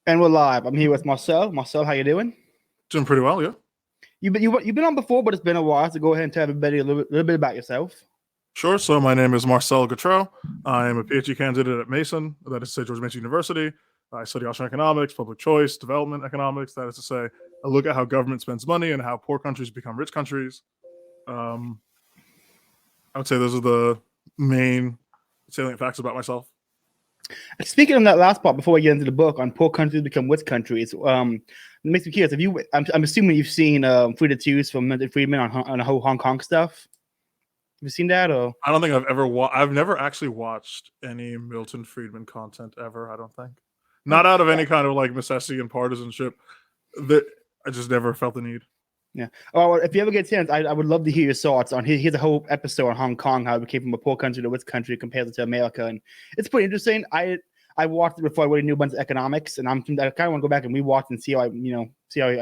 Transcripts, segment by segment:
And we're live. I'm here with Marcel. Marcel, how you doing? Doing pretty well, yeah. You've been on before, but it's been a while. So go ahead and tell everybody a little bit about yourself. Sure. So my name is Marcel Dumas. I am a PhD candidate at Mason, that is to say George Mason University. I study Austrian economics, public choice, development economics. That is to say, I look at how government spends money and how poor countries become rich countries. I would say those are the main salient facts about myself. Speaking of that last part, before we get into the book on poor countries become rich countries, it makes me curious. I'm assuming you've seen Free to Choose from Milton Friedman on the whole Hong Kong stuff. Have you seen that? Or I don't think I've never actually watched any Milton Friedman content ever. I don't think, not out of any kind of like necessity and partisanship. That I just never felt the need. Yeah. Well, if you ever get a chance, I would love to hear your thoughts on. Here's a whole episode on Hong Kong, how it became from a poor country to a rich country compared to America, and it's pretty interesting. I watched it before I really knew a bunch of economics, and I kind of want to go back and rewatch and see how I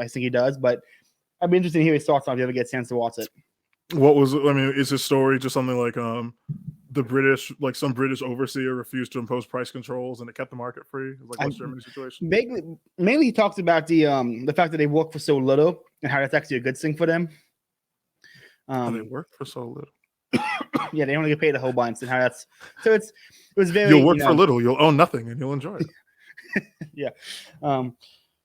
think he does. But I'd be interested to hear his thoughts on if you ever get a chance to watch it. Is his story just something like the British, like some British overseer refused to impose price controls and it kept the market free? Like West Germany's situation? Mainly he talks about the fact that they work for so little and how that's actually a good thing for them. They work for so little. Yeah, they only get paid a whole bunch, and how that's so it was very. You'll work for little, you'll own nothing, and you'll enjoy it. Yeah.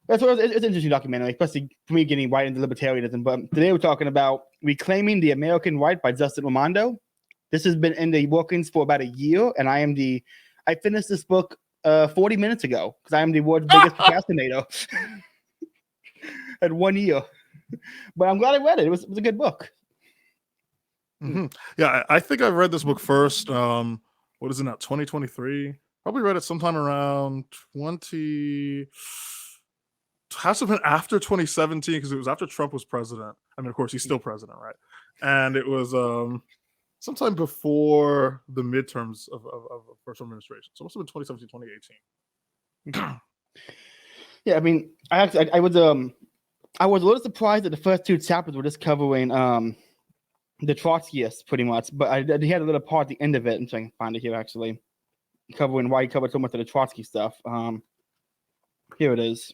That's what it's an interesting documentary, especially for me getting right into libertarianism. But today we're talking about Reclaiming the American Right by Justin Raimondo. This has been in the workings for about a year, and I finished this book 40 minutes ago because I am the world's biggest procrastinator. At 1 year, but I'm glad I read it. It was a good book. Mm-hmm. Yeah, I think I read this book first. What is it now? 2023. Probably read it sometime around 20. Has to have been after 2017 because it was after Trump was president. I mean, of course, he's still president, right? And it was sometime before the midterms of first administration. So it must have been 2017, 2018. Yeah, I mean, I was a little surprised that the first two chapters were just covering the Trotskyists pretty much, but they had a little part at the end of it, and so I can find it here actually, covering why he covered so much of the Trotsky stuff. Here it is.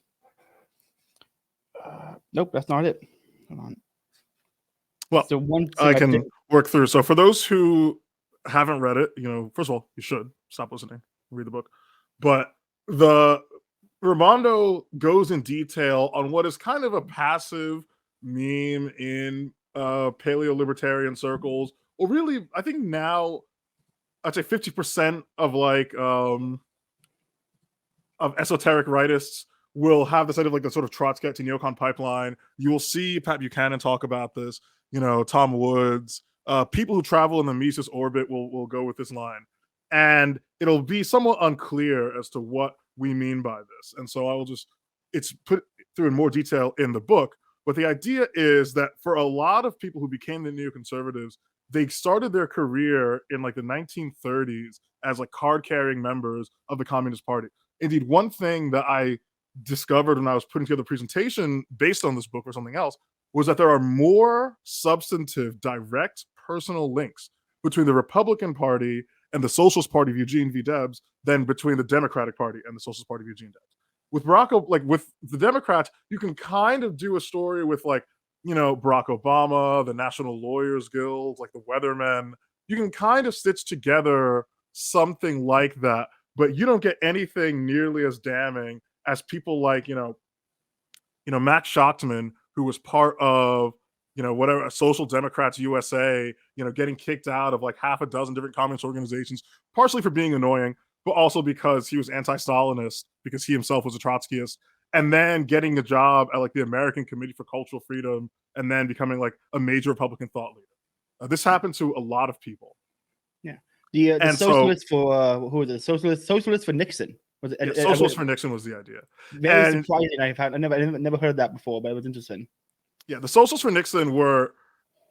Nope, that's not it. Hold on. Well, so I can work through. So for those who haven't read it, first of all, you should stop listening, read the book. But Raimondo goes in detail on what is kind of a passive meme in paleo-libertarian circles, or really, I think now, I'd say 50% of of esoteric rightists will have this idea of like the sort of Trotskyist to neocon pipeline. You will see Pat Buchanan talk about this, Tom Woods, people who travel in the Mises orbit will go with this line. And it'll be somewhat unclear as to what we mean by this. And so it's put through in more detail in the book. But the idea is that for a lot of people who became the neoconservatives, they started their career in like the 1930s as like card-carrying members of the Communist Party. Indeed, one thing that I discovered when I was putting together a presentation based on this book or something else was that there are more substantive, direct personal links between the Republican Party and the Socialist Party of Eugene V. Debs than between the Democratic Party and the Socialist Party of Eugene Debs. With with the Democrats, you can kind of do a story with Barack Obama, the National Lawyers Guild, like the Weathermen. You can kind of stitch together something like that, but you don't get anything nearly as damning as people like, Max Schachtman, who was part of, whatever, Social Democrats USA, getting kicked out of like half a dozen different communist organizations, partially for being annoying, but also because he was anti-Stalinist, because he himself was a Trotskyist, and then getting a job at like the American Committee for Cultural Freedom, and then becoming like a major Republican thought leader. This happened to a lot of people. Yeah. The socialist for who was it? Socialist for Nixon. Socialist for Nixon was the idea. Very surprising. I never heard that before, but it was interesting. Yeah, the Socialists for Nixon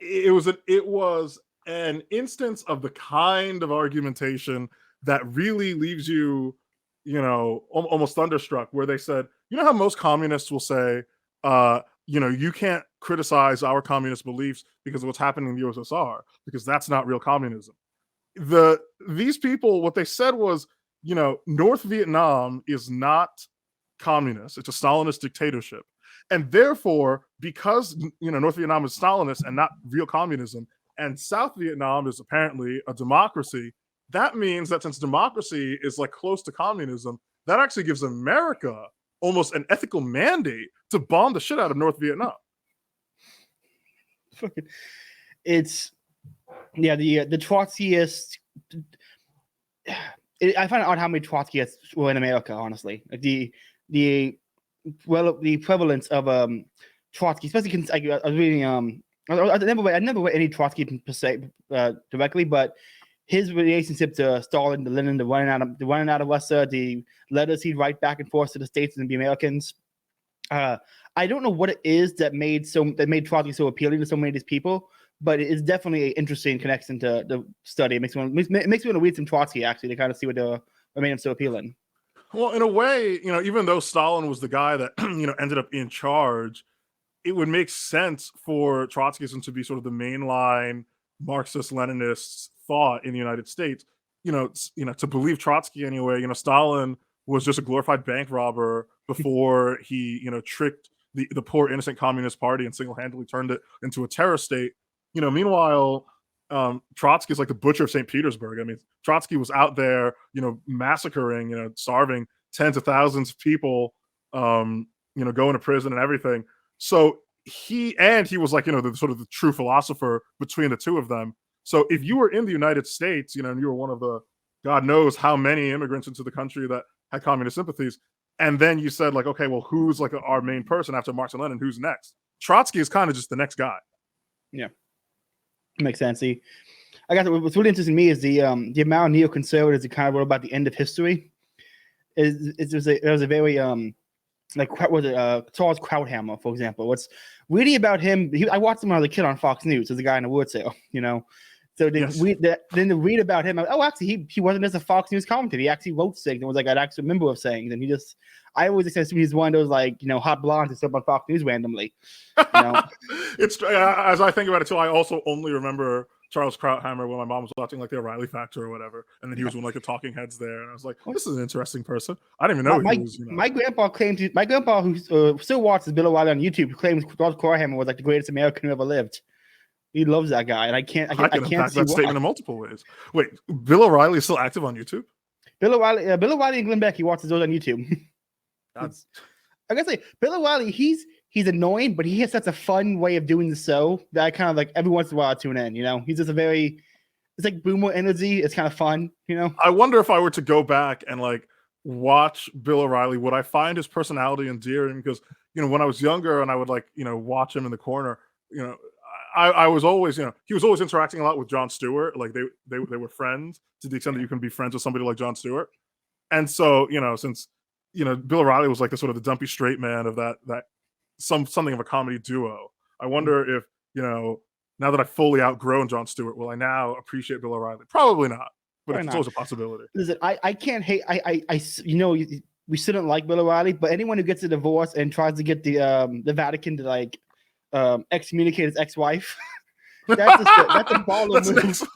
it was an instance of the kind of argumentation that really leaves you, almost thunderstruck, where they said, how most communists will say, you can't criticize our communist beliefs because of what's happening in the USSR, because that's not real communism. These people, what they said was, North Vietnam is not communist. It's a Stalinist dictatorship. And therefore, because North Vietnam is Stalinist and not real communism, and South Vietnam is apparently a democracy, that means that since democracy is like close to communism, that actually gives America almost an ethical mandate to bomb the shit out of North Vietnam. It's the Trotskyist. I find out how many Trotskyists were in America. Honestly, like the prevalence of Trotsky, especially I was reading I never read any Trotsky per se directly, but his relationship to Stalin, the Lenin, the running out of Russia, the letters he'd write back and forth to the States and the Americans. I don't know what it is that made Trotsky so appealing to so many of these people, but it is definitely an interesting connection to the study. It makes me want to read some Trotsky actually to kind of see what made him so appealing. Well, in a way, even though Stalin was the guy that ended up in charge, it would make sense for Trotskyism to be sort of the mainline Marxist-Leninist thought in the United States. To believe Trotsky anyway, Stalin was just a glorified bank robber before he, tricked the poor innocent Communist Party and single-handedly turned it into a terror state. Meanwhile, Trotsky is like the butcher of St. Petersburg. I mean, Trotsky was out there, massacring, starving tens of thousands of people, going to prison and everything. So he was like, the sort of the true philosopher between the two of them. So if you were in the United States, and you were one of the, God knows how many immigrants into the country that had communist sympathies, and then you said like, okay, well, who's like our main person after Marx and Lenin? Who's next? Trotsky is kind of just the next guy. Yeah. Makes sense. See, I guess what's really interesting to me is the amount of neoconservatives that kind of wrote about the end of history. There was a very Charles Krauthammer, for example. What's really about him? I watched him when I was a kid on Fox News as a guy in a wood sale, So then to read about him, actually he wasn't just a Fox News commentator. He actually wrote things and was like an actual member of sayings. And I always assume he's one of those hot blondes who stuff on Fox News randomly. It's as I think about it too. I also only remember Charles Krauthammer when my mom was watching like the O'Reilly Factor or whatever, and then he was one of the talking heads there, and I was like, "This is an interesting person." I didn't even know he was. My grandpa who still watches Bill O'Reilly on YouTube claims Charles Krauthammer was like the greatest American who ever lived. He loves that guy, and I can't back see that statement in multiple ways. Wait, Bill O'Reilly is still active on YouTube? Bill O'Reilly and Glenn Beck, he watches those on YouTube. I gotta say, Bill O'Reilly, he's annoying, but he has such a fun way of doing the show that I kind of like every once in a while I tune in. He's just it's like boomer energy. It's kind of fun. I wonder if I were to go back and like watch Bill O'Reilly, would I find his personality endearing? Because when I was younger and I would like watch him in the corner, I was always, he was always interacting a lot with Jon Stewart. Like they were friends to the extent that you can be friends with somebody like Jon Stewart. And so, since, Bill O'Reilly was like the sort of the dumpy straight man of that something of a comedy duo. I wonder if, now that I've fully outgrown Jon Stewart, will I now appreciate Bill O'Reilly? Probably not, but it's always a possibility. Listen, I can't hate, we shouldn't like Bill O'Reilly, but anyone who gets a divorce and tries to get the Vatican to like, excommunicate his ex-wife. That's a baller move.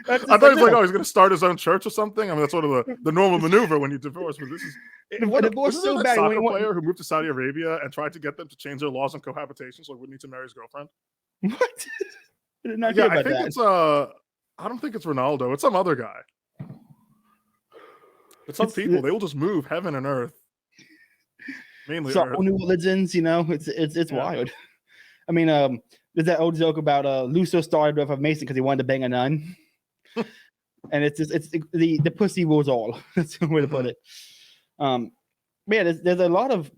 I thought he was like, he's going to start his own church or something. I mean, that's sort of the normal maneuver when you divorce. But this is divorce so bad. Soccer player who moved to Saudi Arabia and tried to get them to change their laws on cohabitation, so he wouldn't need to marry his girlfriend. What? I did not hear about that. It's I don't think it's Ronaldo. It's some other guy. But some people they will just move heaven and earth. Mainly Earth. New religions, it's wild. I mean, there's that old joke about Lucifer started with a Mason because he wanted to bang a nun, and it's the pussy rules all. That's the way to put it. There's a lot of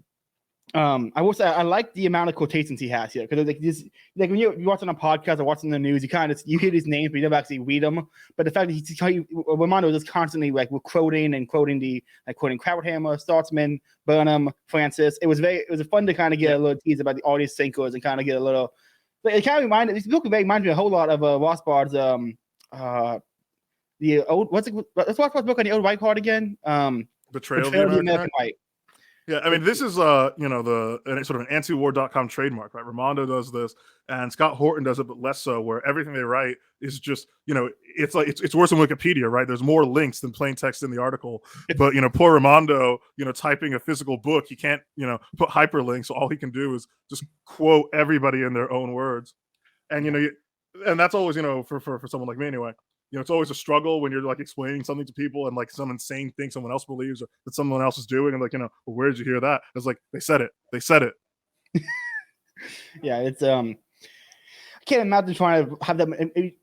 I will say I like the amount of quotations he has here because like when you're watching a podcast or watching the news, you hear these names but you never actually read them. But the fact that Romano is just constantly like quoting Krauthammer, Startzman, Burnham, Francis. It was fun to kind of get a little tease about all these thinkers and kind of get a little. It kind of reminded this book reminds me a whole lot of Rothbard's the old what's Rothbard's book on the old white card again? Betrayal of the American Right. Yeah, I mean, this is you know, the sort of an anti-war.com trademark, right? Ramondo does this, and Scott Horton does it, but less so. Where everything they write is just, you know, it's like it's worse than Wikipedia, right? There's more links than plain text in the article. But you know, poor Ramondo, you know, typing a physical book, he can't, you know, put hyperlinks. So all he can do is just quote everybody in their own words, and you know, and that's always, you know, for someone like me anyway. You know, it's always a struggle when you're like explaining something to people and like some insane thing someone else believes or that someone else is doing, and like, you know, well, where did you hear that? It's like they said it. They said it. Yeah, it's I can't imagine trying to have them.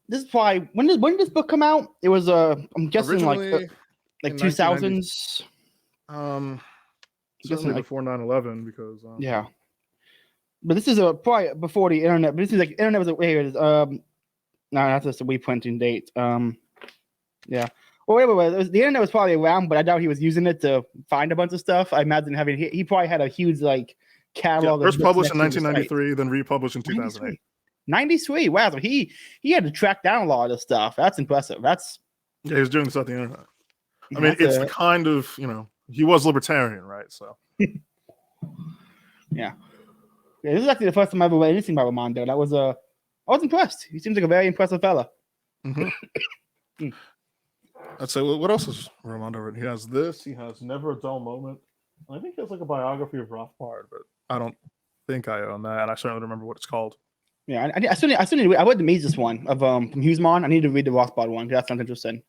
This is probably when did this book come out? It was I'm guessing Originally like in 2000s. Certainly like, before 9/11 because yeah. But this is probably before the internet. But this is like internet was here it is. No, that's just a reprinting date. Yeah. Well, wait, the internet was probably around, but I doubt he was using it to find a bunch of stuff. I imagine he probably had a huge like catalog. Yeah, first published in 1993, then republished in 2008. 93. Wow, so he had to track down a lot of this stuff. That's impressive. Yeah, he was doing this on the internet. I mean, it's the kind of, you know, he was libertarian, right? So yeah. This is actually the first time I ever read anything by Ramondo. I was impressed. He seems like a very impressive fella. Mm-hmm. I'd say, well, what else is Ramondo written? He has this. He has Never a Dull Moment. I think he has like a biography of Rothbard, but I don't think I own that, and I certainly don't remember what it's called. Yeah, I still need I read the Mises one of from Huseman. I need to read the Rothbard one. That sounds interesting.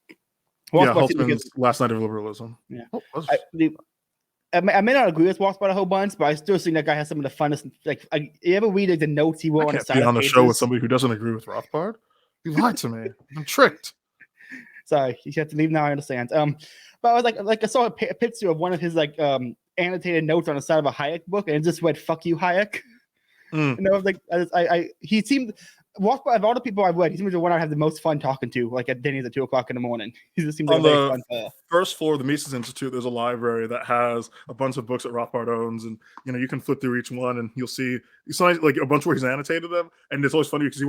Rothbard's Last Night of Liberalism. Yeah. I may not agree with Rothbard a whole bunch, but I still think that guy has some of the funnest. Like, you ever read like the notes he wrote on the side? Be on the show with somebody who doesn't agree with Rothbard. You lied to me. I'm tricked. Sorry, you have to leave now. I understand. But I was like I saw a picture of one of his like annotated notes on the side of a Hayek book, and it just read "fuck you, Hayek." And I was like, he seemed Rothbard of all the people I've read, he seems the one I have the most fun talking to, like at Denny's at 2:00 in the morning. He just seems like on the first floor of the Mises Institute. There's a library that has a bunch of books that Rothbard owns, and you know, you can flip through each one, and you'll see like a bunch where he's annotated them, and it's always funny because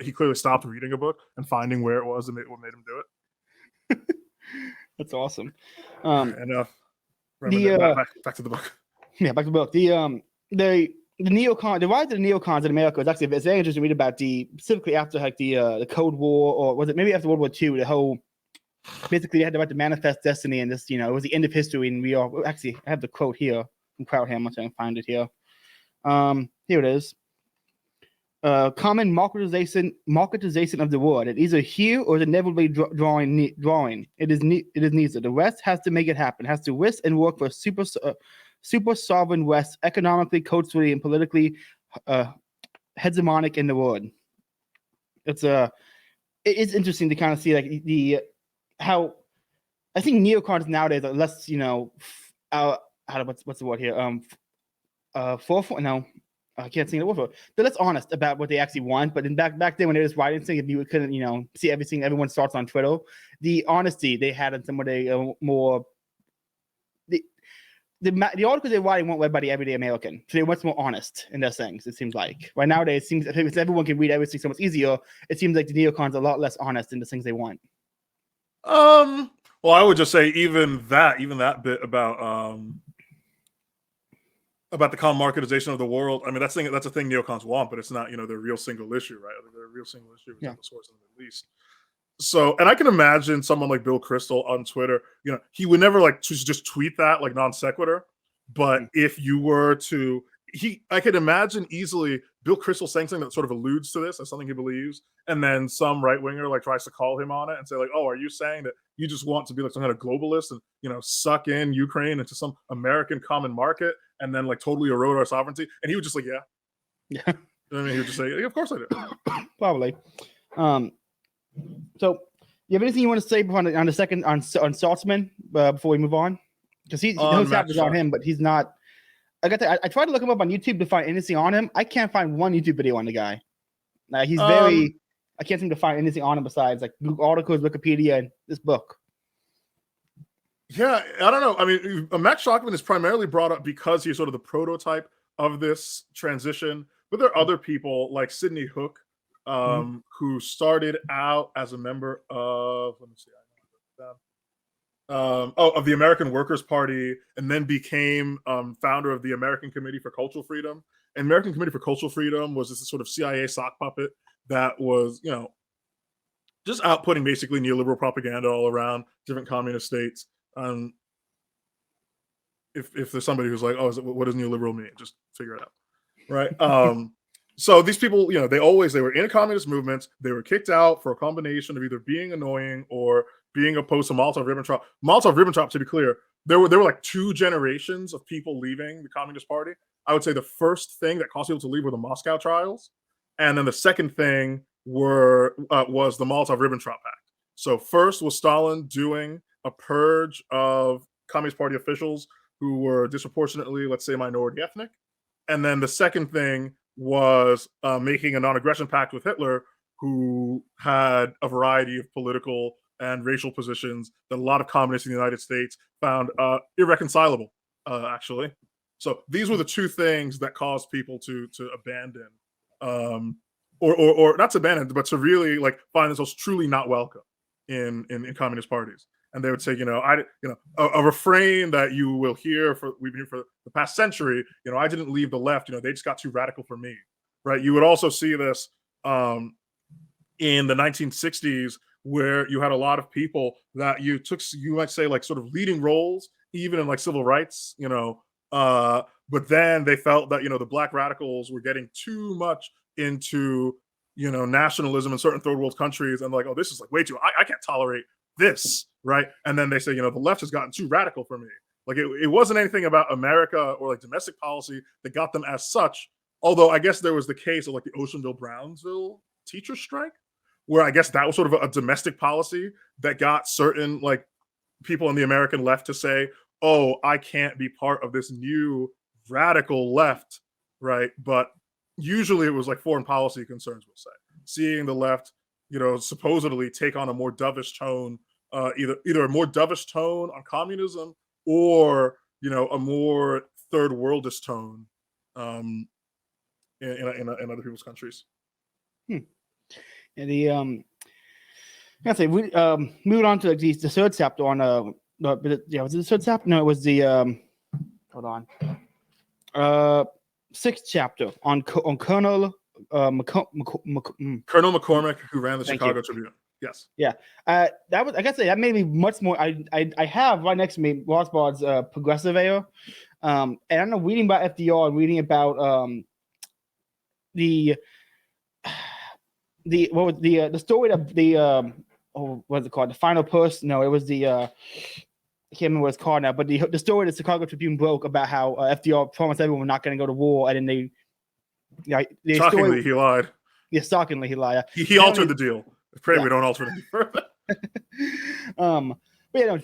he clearly stopped reading a book and finding where it was and what made him do it. That's awesome. Enough. Back to the book. Yeah, back to the book. The neocon, the rise of the neocons in America is actually it's very interesting to read about specifically after like the Cold War, or was it maybe after World War II? The whole basically they had the right to manifest destiny, and this, you know, it was the end of history. And we all actually I have the quote here from Crowdham. I'm trying to find it here. Here it is. Common marketization of the word. It either here or the inevitably drawing. It is neither. The West has to make it happen. Has to risk and work for a super sovereign West, economically, culturally, and politically hegemonic in the world. It is interesting to kind of see like how I think neocons nowadays are less, you know, what's the word here? I can't think of the word for it. They're less honest about what they actually want. But then back then when they was writing things, if you couldn't, you know, see everything everyone starts on Twitter, the honesty they had in some of the more the articles they're writing weren't read by the everyday American. So they're much more honest in their things, it seems like. Right nowadays, it seems if everyone can read everything so much easier, it seems like the neocons are a lot less honest in the things they want. Well, I would just say even that bit about the common marketization of the world. I mean, that's a thing neocons want, but it's not, you know, their real single issue, right? Their real single issue is the source of the least. So, and I can imagine someone like Bill Kristol on Twitter, you know, he would never like just tweet that like non sequitur. But if you were to, I could imagine easily Bill Kristol saying something that sort of alludes to this as something he believes, and then some right winger like tries to call him on it and say like, "Oh, are you saying that you just want to be like some kind of globalist and, you know, suck in Ukraine into some American common market and then like totally erode our sovereignty?" And he would just like, "Yeah." I mean, he would just say, "Yeah, of course I do." Probably. So, you have anything you want to say on Saltzman before we move on? Because the whole chapter is on him, but he's not. I tried to look him up on YouTube to find anything on him. I can't find one YouTube video on the guy. He's very. I can't seem to find anything on him besides like articles, Wikipedia, and this book. Yeah, I don't know. I mean, Max Schachman is primarily brought up because he's sort of the prototype of this transition. But there are other people like Sidney Hook, who started out as a member of, let me see, of the American Workers' Party, and then became founder of the American Committee for Cultural Freedom. And American Committee for Cultural Freedom was this sort of CIA sock puppet that was, just outputting basically neoliberal propaganda all around different communist states. If there's somebody who's like, oh, what does neoliberal mean? Just figure it out, right? So these people, they were in communist movements. They were kicked out for a combination of either being annoying or being opposed to Molotov-Ribbentrop. Molotov-Ribbentrop, to be clear, there were like 2 generations of people leaving the Communist Party. I would say the first thing that caused people to leave were the Moscow trials, and then the second thing was the Molotov-Ribbentrop Pact. So first was Stalin doing a purge of Communist Party officials who were disproportionately, let's say, minority ethnic, and then the second thing was making a non-aggression pact with Hitler, who had a variety of political and racial positions that a lot of communists in the United States found irreconcilable, actually. So these were the 2 things that caused people to abandon, or not to abandon, but to really like find themselves truly not welcome in communist parties. And they would say, a refrain that you will hear we've been here for the past century. I didn't leave the left. They just got too radical for me, right? You would also see this in the 1960s, where you had a lot of people that you might say, like sort of leading roles, even in like civil rights, but then they felt that the black radicals were getting too much into nationalism in certain third world countries, and like, oh, this is like way too. I can't tolerate this, right? And then they say, the left has gotten too radical for me. Like it wasn't anything about America or like domestic policy that got them as such. Although I guess there was the case of like the Oceanville-Brownsville teacher strike, where I guess that was sort of a domestic policy that got certain like people in the American left to say, oh, I can't be part of this new radical left, right? But usually it was like foreign policy concerns, we'll say. Seeing the left, supposedly take on a more dovish tone, either a more dovish tone on communism or, a more third worldist tone in other people's countries. And I say we moving on to like the 3rd chapter on was it the 3rd chapter? No, it was the hold on 6th chapter on Colonel Colonel McCormick, who ran the Chicago Tribune. Yes. Yeah. That was, I guess that made me much more. I have right next to me Rothbard's Progressive Era, and I'm reading about FDR and reading about the story of the what's it called? The Final Person? No, it was the I can't remember what it's called now, but the story the Chicago Tribune broke about how FDR promised everyone we're not going to go to war, and then shockingly he lied. Yeah, shockingly he lied. He altered the deal. Pray we don't alter it any further. But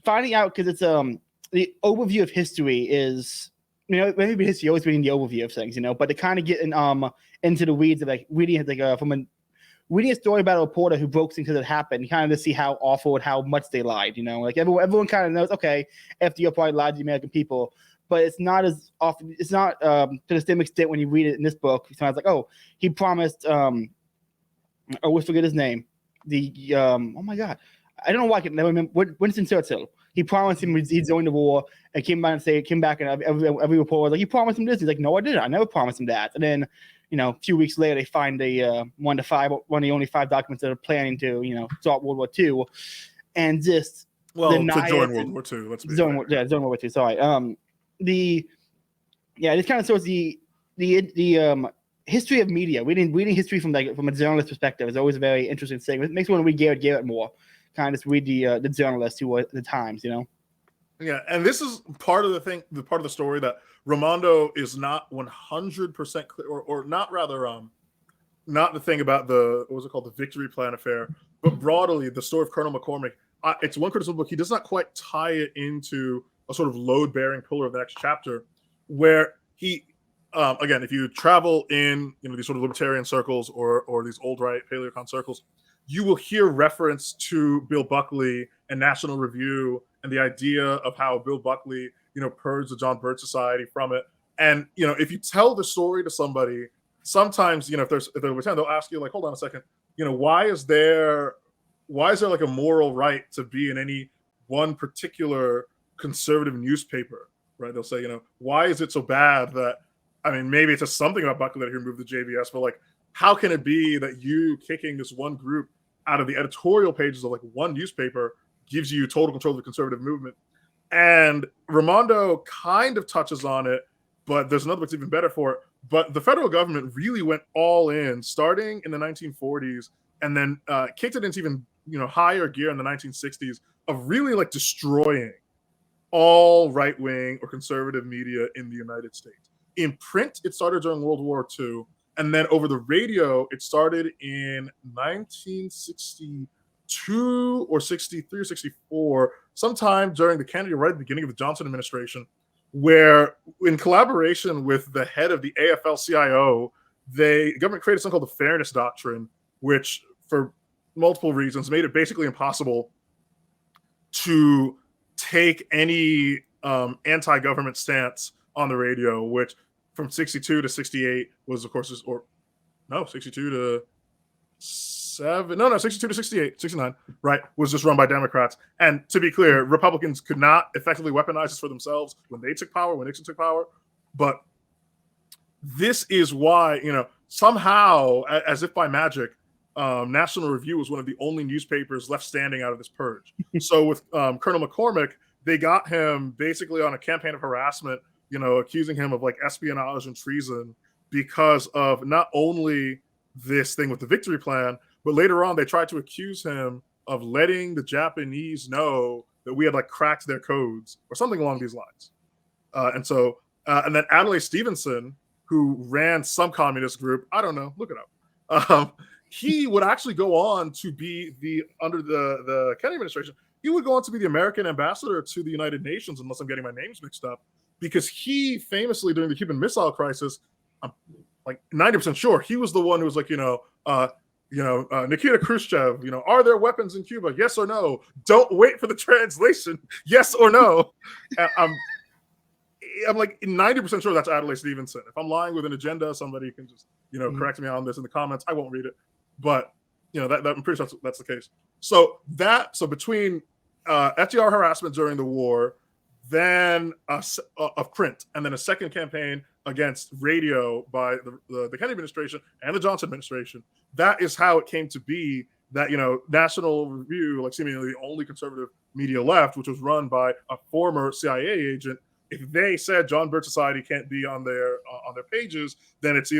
finding out, because it's the overview of history is, maybe history always reading the overview of things, but to kind of get into the weeds of like reading like reading a story about a reporter who broke things that happened, kind of to see how awful and how much they lied. Like everyone kind of knows, okay, FDR probably lied to the American people, but it's not as often. It's not to the same extent when you read it in this book. It sounds like, oh, he promised. I always forget his name. Oh my god, I don't know why I can never remember. Winston Churchill. He promised him he'd join the war, and came back, and every reporter was like, "You promised him this." He's like, "No, I didn't. I never promised him that." And then, a few weeks later, they find one of the only 5 documents that are planning to, start World War II, and just to join World War II. Let's be join World War II. Sorry. This kind of shows the history of media. Reading history from a journalist perspective is always a very interesting thing. It makes me want to read Garrett more. Kind of just read the journalists who were at the times, Yeah, and this is part of the story that Raimondo is not 100% clear, or not rather, not the thing about what was it called, the Victory Plan affair, but broadly the story of Colonel McCormick. It's one criticism book. He does not quite tie it into a sort of load-bearing pillar of the next chapter, where he, again, if you travel in these sort of libertarian circles or these old right paleocon circles, you will hear reference to Bill Buckley and National Review and the idea of how Bill Buckley, purged the John Birch Society from it. And, if you tell the story to somebody, sometimes, if they're libertarian, they'll ask you like, hold on a second, why is there like a moral right to be in any one particular conservative newspaper, right? They'll say, you know, why is it so bad that, I mean, maybe it's just something about Buckley that he removed the JVS, but like, how can it be that you kicking this one group out of the editorial pages of like one newspaper gives you total control of the conservative movement? And Raimondo kind of touches on it, but there's another book that's even better for it. But the federal government really went all in starting in the 1940s and then kicked it into even, you know, higher gear in the 1960s of really like destroying all right-wing or conservative media in the United States. In print, it started during World War II. And then over the radio, it started in 1962 or 63 or 64, sometime during the Kennedy, right at the beginning of the Johnson administration, where in collaboration with the head of the AFL-CIO, the government created something called the Fairness Doctrine, which for multiple reasons made it basically impossible to take any anti-government stance on the radio, which from 62 to 68 was, of course, 62 to 62 to 68, 69, right, was just run by Democrats. And to be clear, Republicans could not effectively weaponize this for themselves when they took power, when Nixon took power. But this is why, you know, somehow, as if by magic, National Review was one of the only newspapers left standing out of this purge. So with Colonel McCormick, they got him basically on a campaign of harassment, you know, accusing him of like espionage and treason because of not only this thing with the Victory Plan, but later on they tried to accuse him of letting the Japanese know that we had like cracked their codes or something along these lines. And then Adlai Stevenson, who ran some communist group, I don't know, look it up. He would actually go on to be under the Kennedy administration, he would go on to be the American ambassador to the United Nations, unless I'm getting my names mixed up, because he famously during the Cuban Missile Crisis, I'm like 90% sure he was the one who was like, Nikita Khrushchev, you know, are there weapons in Cuba? Yes or no? Don't wait for the translation. Yes or no? I'm like 90% sure that's Adlai Stevenson. If I'm lying with an agenda, somebody can just, you know, correct me on this in the comments. I won't read it, but you know that I'm pretty sure that's the case. So between FDR harassment during the war, then of print, and then a second campaign against radio by the Kennedy administration and the Johnson administration, that is how it came to be that, you know, National Review, like seemingly the only conservative media left, which was run by a former CIA agent, if they said John Birch Society can't be on their pages, then it's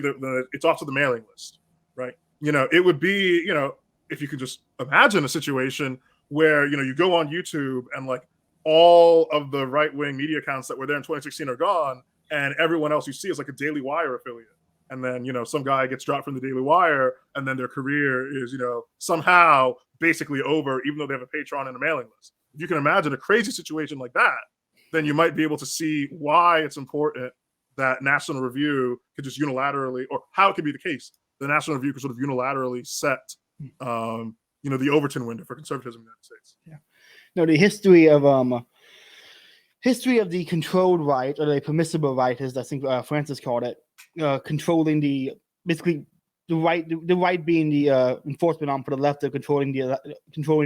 off to the mailing list, right? You know, it would be, you know, if you could just imagine a situation where, you know, you go on YouTube and like all of the right-wing media accounts that were there in 2016 are gone, and everyone else you see is like a Daily Wire affiliate. And then, you know, some guy gets dropped from the Daily Wire, and then their career is, you know, somehow basically over, even though they have a Patreon and a mailing list. If you can imagine a crazy situation like that, then you might be able to see why it's important that National Review could just unilaterally, or how it could be the case, the National Review could sort of unilaterally set, you know, the Overton window for conservatism in the United States. Yeah. No, the history of the controlled right, or the permissible right, as I think Francis called it, controlling the right being the enforcement arm for the left, of controlling the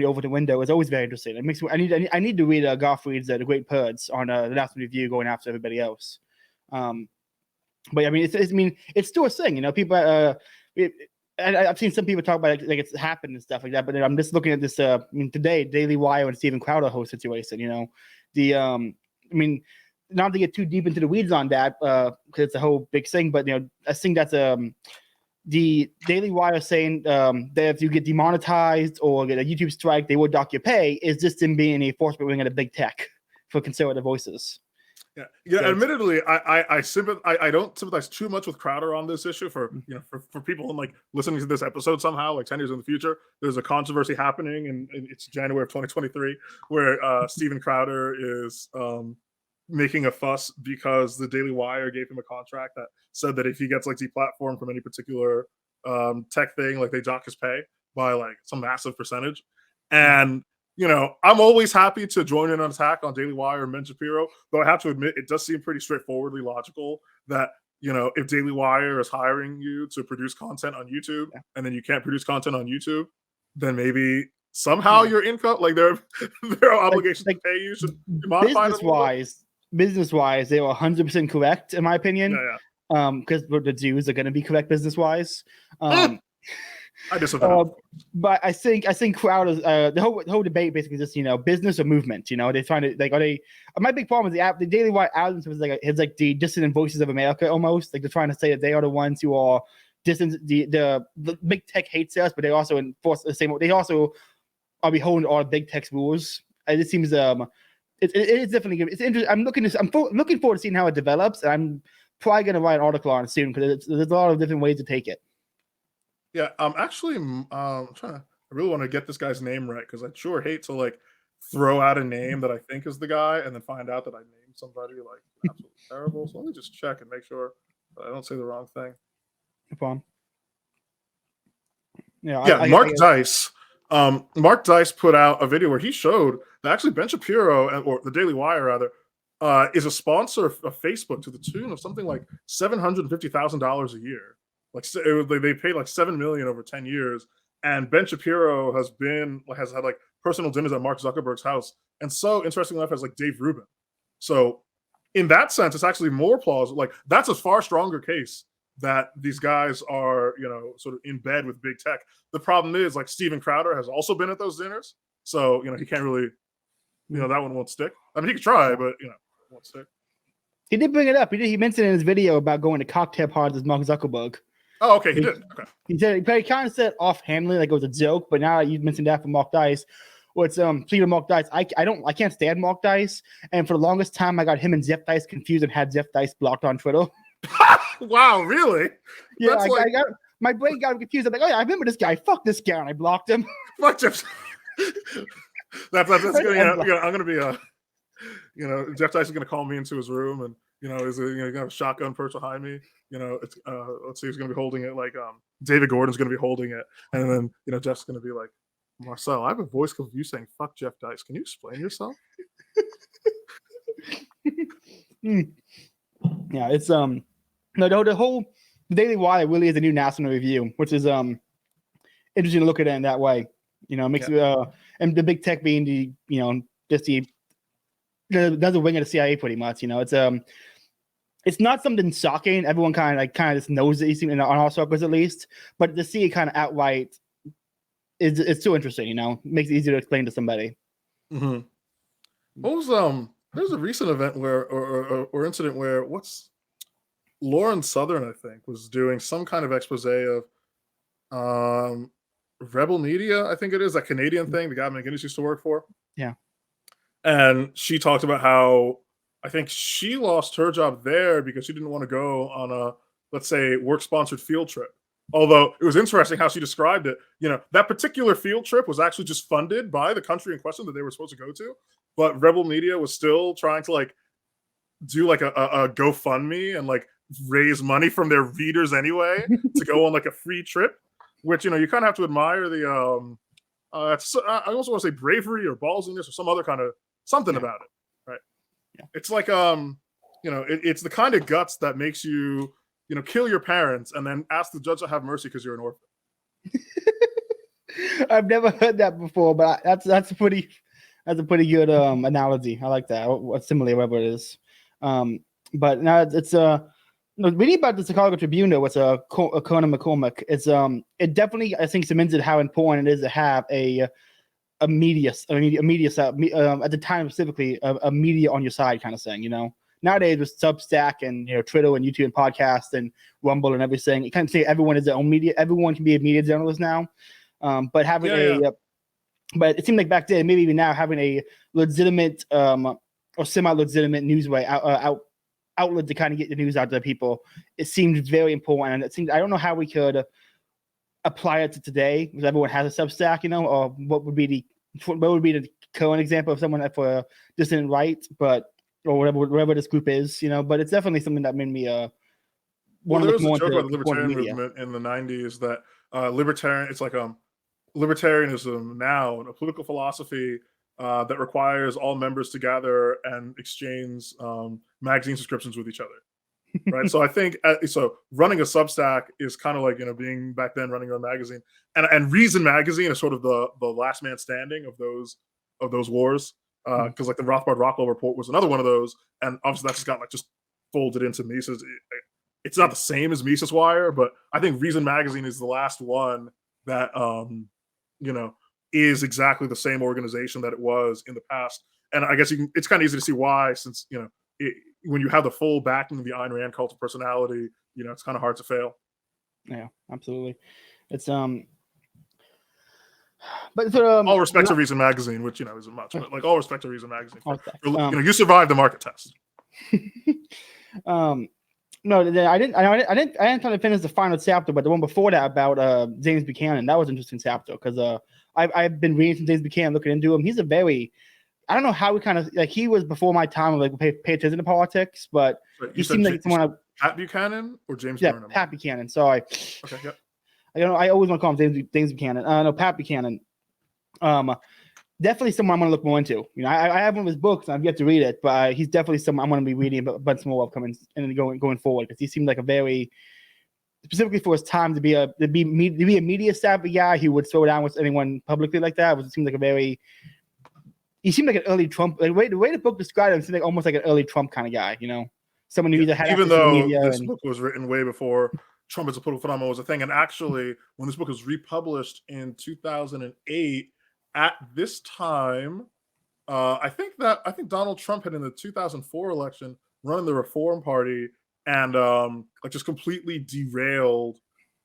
Overton window, is always very interesting. It makes me, I need to read Garth Reed's The Great Purge on the National Review going after everybody else. But I mean, it's still a thing, you know. People, I've seen some people talk about it like it's happened and stuff like that. But I'm just looking at this. Today, Daily Wire and Steven Crowder whole situation. You know, not to get too deep into the weeds on that, because it's a whole big thing. But you know, I think that's the Daily Wire saying that if you get demonetized or get a YouTube strike, they will dock your pay. Is just them being a enforcement wing of the big tech for conservative voices. Yeah. So, admittedly, I don't sympathize too much with Crowder on this issue. For you know, for people like listening to this episode somehow, like 10 years in the future, there's a controversy happening, and it's January of 2023, where Steven Crowder is making a fuss because the Daily Wire gave him a contract that said that if he gets like deplatformed from any particular tech thing, like they dock his pay by like some massive percentage. And you know, I'm always happy to join in on attack on Daily Wire and Ben Shapiro, though I have to admit it does seem pretty straightforwardly logical that, you know, if Daily Wire is hiring you to produce content on YouTube and then you can't produce content on YouTube, then maybe somehow your income, like there are obligations to pay you, should be modified. Business wise, they were 100% correct in my opinion. Because the Jews are going to be correct business wise. I disavow. But I think Crowder's the whole debate basically just business or movement. They're trying to like my big problem is the Daily Wire album was like the dissident voices of America almost, like they're trying to say that they are the ones who are distant. The big tech hates us, but they also enforce the same. They also are beholden to all big tech's rules. It seems it is definitely good. It's interesting. I'm looking forward to seeing how it develops, and I'm probably going to write an article on it soon because there's a lot of different ways to take it. Yeah, actually, I really want to get this guy's name right because I sure hate to like throw out a name that I think is the guy and then find out that I named somebody like absolutely terrible. So let me just check and make sure that I don't say the wrong thing. No problem. Mark Dice. Mark Dice put out a video where he showed that actually Ben Shapiro, or the Daily Wire rather, is a sponsor of Facebook to the tune of something like $750,000 a year. Like they paid like $7 million over 10 years, and Ben Shapiro has had like personal dinners at Mark Zuckerberg's house, and so interestingly enough, has like Dave Rubin. So in that sense, it's actually more plausible. Like that's a far stronger case that these guys are sort of in bed with big tech. The problem is like Steven Crowder has also been at those dinners, so he can't really that one won't stick. I mean, he could try, but it won't stick. He did bring it up. He mentioned in his video about going to cocktail parties with Mark Zuckerberg. Oh, okay, he did. Okay. He said, but he kind of said offhandedly, like it was a joke. But now you mentioned that for Mark Dice. What's speaking of Mark Dice, I can't stand Mark Dice, and for the longest time I got him and Jeff Dice confused and had Jeff Dice blocked on Twitter. Wow, really? Yeah, I got my brain got confused. I'm like, oh yeah, I remember this guy. Fuck this guy, and I blocked him. Fuck Jeff. that's good. I'm gonna be Jeff Dice is gonna call me into his room and. Is gonna have a shotgun perched behind me. Let's see who's gonna be holding it. Like David Gordon's gonna be holding it, and then Jeff's gonna be like, Marcel, I have a voice of you saying "fuck Jeff Dice." Can you explain yourself? Yeah, it's no, the whole Daily Wire really is a new National Review, which is interesting to look at it in that way. Makes and the big tech being the just the wing of the CIA pretty much. It's not something shocking. Everyone kind of just knows it, on all circles at least. But to see it kind of outright it's too interesting. Makes it easier to explain to somebody. Mm-hmm. What was there's a recent event where or incident where Lauren Southern I think was doing some kind of expose of Rebel Media. I think it is that Canadian thing the guy McGinnis used to work for. Yeah. And she talked about how I think she lost her job there because she didn't want to go on a, let's say, work-sponsored field trip. Although it was interesting how she described it. That particular field trip was actually just funded by the country in question that they were supposed to go to. But Rebel Media was still trying to like do like a GoFundMe and like raise money from their readers anyway to go on like a free trip, which, you kind of have to admire the, I also want to say bravery or ballsiness or some other kind of something about it, right? Yeah. It's like it's the kind of guts that makes you kill your parents and then ask the judge to have mercy because you're an orphan. I've never heard that before, but that's a pretty good analogy. I like that. Simile, whatever it is. But now it's reading about the Chicago Tribune though, with Conan McCormick, it definitely I think cemented how important it is to have a media at the time specifically a media on your side kind of thing. Nowadays with Substack and Twitter and YouTube and podcasts and Rumble and everything, you can't say everyone is their own media. Everyone can be a media journalist now, but having but it seemed like back then, maybe even now, having a legitimate or semi-legitimate newsway outlet to kind of get the news out to people, it seemed very important. And it seemed I don't know how we could apply it to today because everyone has a Substack, or what would be the current example of someone for dissident right, or whatever this group is, but it's definitely something that made me one of the more joke about the libertarian movement in the 90s that it's like libertarianism now, a political philosophy that requires all members to gather and exchange magazine subscriptions with each other. right? So I think so. Running a Substack is kind of like being back then running a magazine, and Reason magazine is sort of the last man standing of those wars, because like the Rothbard-Rockwell report was another one of those, and obviously that just got like just folded into Mises. It's not the same as Mises Wire, but I think Reason magazine is the last one that is exactly the same organization that it was in the past. And I guess it's kind of easy to see why, since when you have the full backing of the Ayn Rand cult of personality, it's kind of hard to fail. Yeah, absolutely. It's but all respect to Reason magazine, which isn't much, but like all respect to Reason magazine. You survived the market test. No, I didn't try to finish the final chapter, but the one before that about James Buchanan, that was an interesting chapter because I've been reading some James Buchanan, looking into him. He's a very, I don't know how we kind of like, he was before my time of like pay attention to politics, but he seemed like someone. Pat Buchanan or James? Yeah, Burnham? Pat Buchanan. Sorry. Okay. Yep. I don't know. I always want to call him James Buchanan. No, Pat Buchanan. Definitely someone I'm going to look more into. I have one of his books and I've yet to read it, but he's definitely someone I'm going to be reading a bunch more of coming and going forward, because he seemed like a very, specifically for his time, to be a media savvy guy who would throw down with anyone publicly like that. It seemed like he seemed like an early Trump. The way the book described him seemed like almost like an early Trump kind of guy. Someone who either had even though this book was written way before Trump as a political phenomenon was a thing, and actually when this book was republished in 2008. At this time, I think Donald Trump had in the 2004 election run the Reform Party and like just completely derailed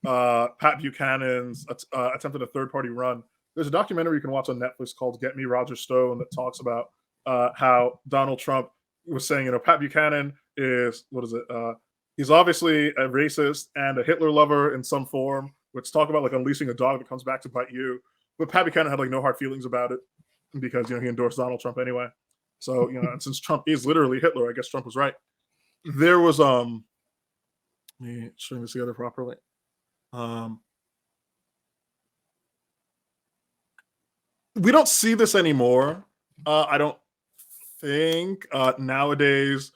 Pat Buchanan's attempt at a third party run. There's a documentary you can watch on Netflix called "Get Me Roger Stone" that talks about how Donald Trump was saying, Pat Buchanan is he's obviously a racist and a Hitler lover in some form, which talk about like unleashing a dog that comes back to bite you. But Pat Buchanan had like no hard feelings about it because he endorsed Donald Trump anyway. So and since Trump is literally Hitler, I guess Trump was right. There was let me string this together properly. We don't see this anymore. I don't think nowadays.